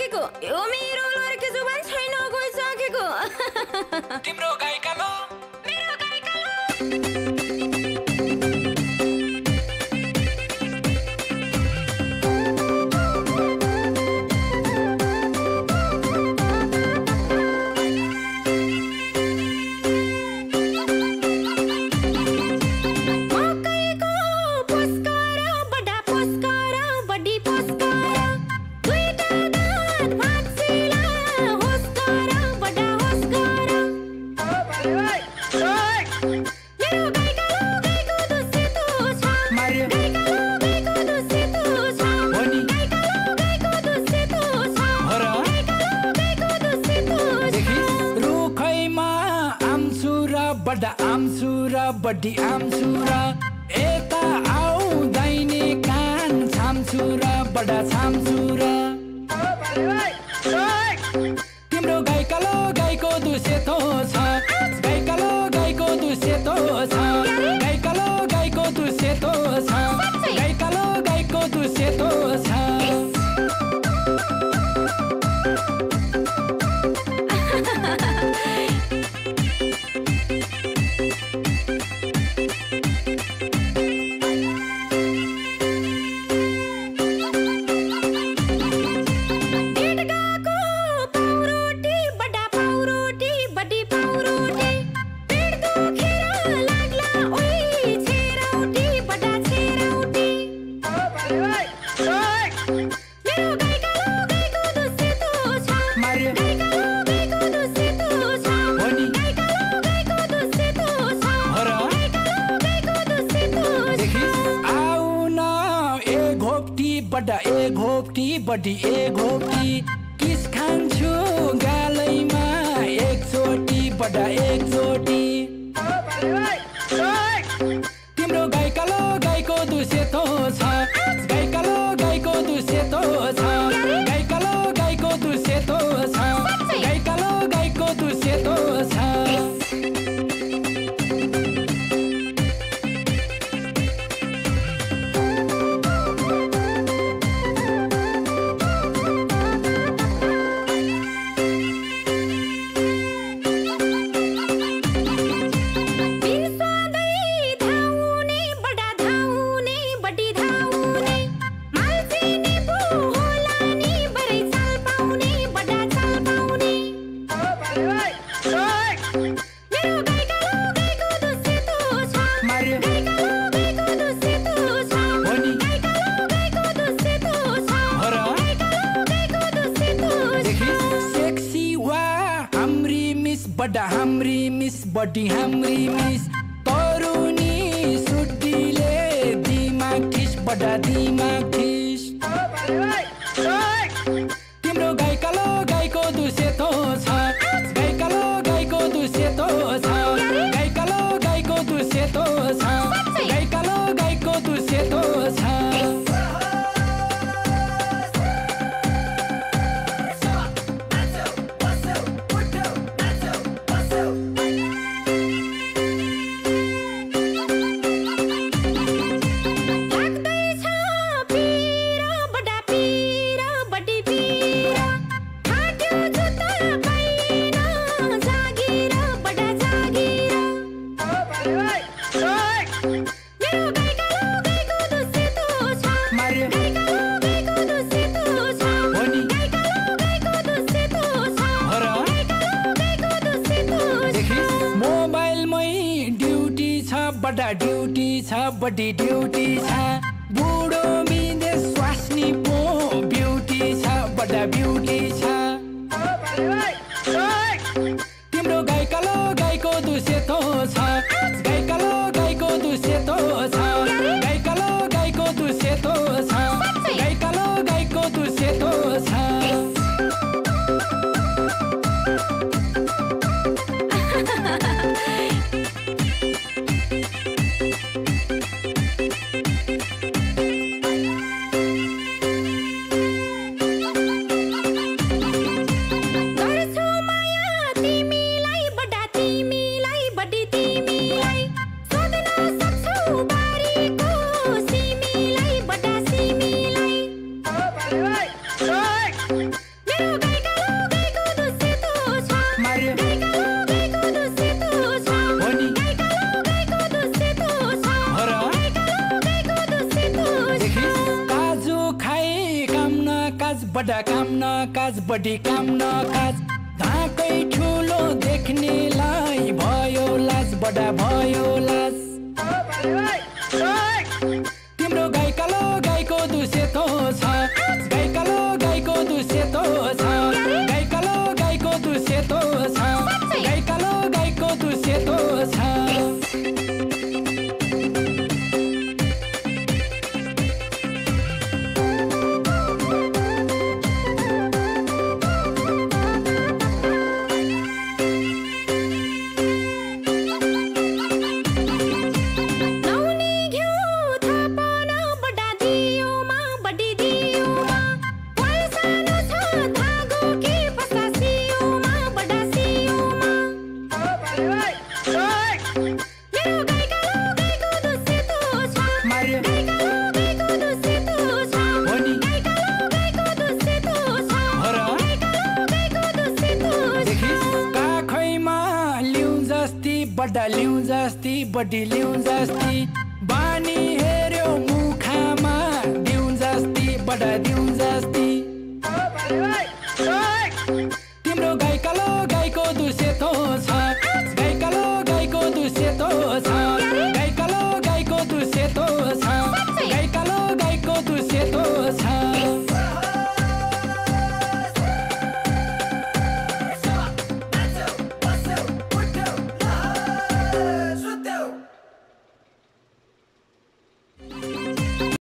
गइसकेको यो मेरो लड्के जुबान छैन गइसकेको तिम्रो गाई कालो मेरो गाई कालो बड्डी आमसुरा एता आऊ दाइने कान छामसुरा बडा छामसुरा तिम्रो गाई कालो गाईको दुसेतो छ गाई कालो गाईको दुसेतो छ गाई कालो गाईको दुसेतो छ गाई कालो गाईको दुसेतो छ बड्डी एक घोप्टी किस खान्छु गालैमा एकचोटी बडा एकचोटी तिम्रो गाई कालो गाईको दुसेतो छ गाई कालो गाईको दुसेतो छ गाई कालो गाईको दुसेतो छ गाई कालो गाईको दुसेतो छ बडा हाम्री मिस बड्डी हाम्री मिस तरुनी सुड्डीले दिमाग ठिस बडा दिमाग ठिस तिम्रो गाई कालो गाईको दुसेतो छ गाई कालो गाईको दुसेतो छ गाई कालो गाईको दुसेतो छ गाई कालो गाईको दुसेतो छ बडा ड्युटी छ बड्डी ड्युटी छ बुढो मिने स्वास्नी पो ब्युटी छ बडा ब्युटी छ तिम्रो गाई कालो गाईको दुसेतो छ गाई कालो गाईको दुसेतो छ गाई कालो गाईको दुसेतो छ गाई कालो गाईको दुसेतो छ मेरो गाई कालो गाईको दुध सेतो छ मार्यो गाई कालो गाईको दुध सेतो छ हो नि गाई कालो गाईको दुध सेतो छ हो र गाई कालो गाईको दुध सेतो छ देखिस् काजु खाए काम न काज बडा काम न काज बढी काम न काज धाकै ठुलो देख्नेलाई भयो लाज बडा भयो लाज तिम्रो गाई कालो गाईको दुध सेतो छ गाई कालो गाईको दुध सेतो छ गाई कालो गाईको दुध सेतो छ गाई कालो गाईको दुध सेतो छ नौनी घिउ थापन बडा दियोमा बडी दियोमा वाल सानो छ धागो के फसा सियोमा बडा सियोमा मेरो गाई कालो गाईको दुध सेतो छ मार्यो गाई कालो गाईको दुध सेतो छ हो नि गाई कालो गाईको दुध सेतो छ हो र गाई कालो गाईको दुध सेतो छ देखिस् काखैमा लिउ जस्ती बडा लिउ जस्ती बडी लिउ जस्ती बानी हेर्यो मुखामा दिउ जस्ती बडा दिउ जस्ती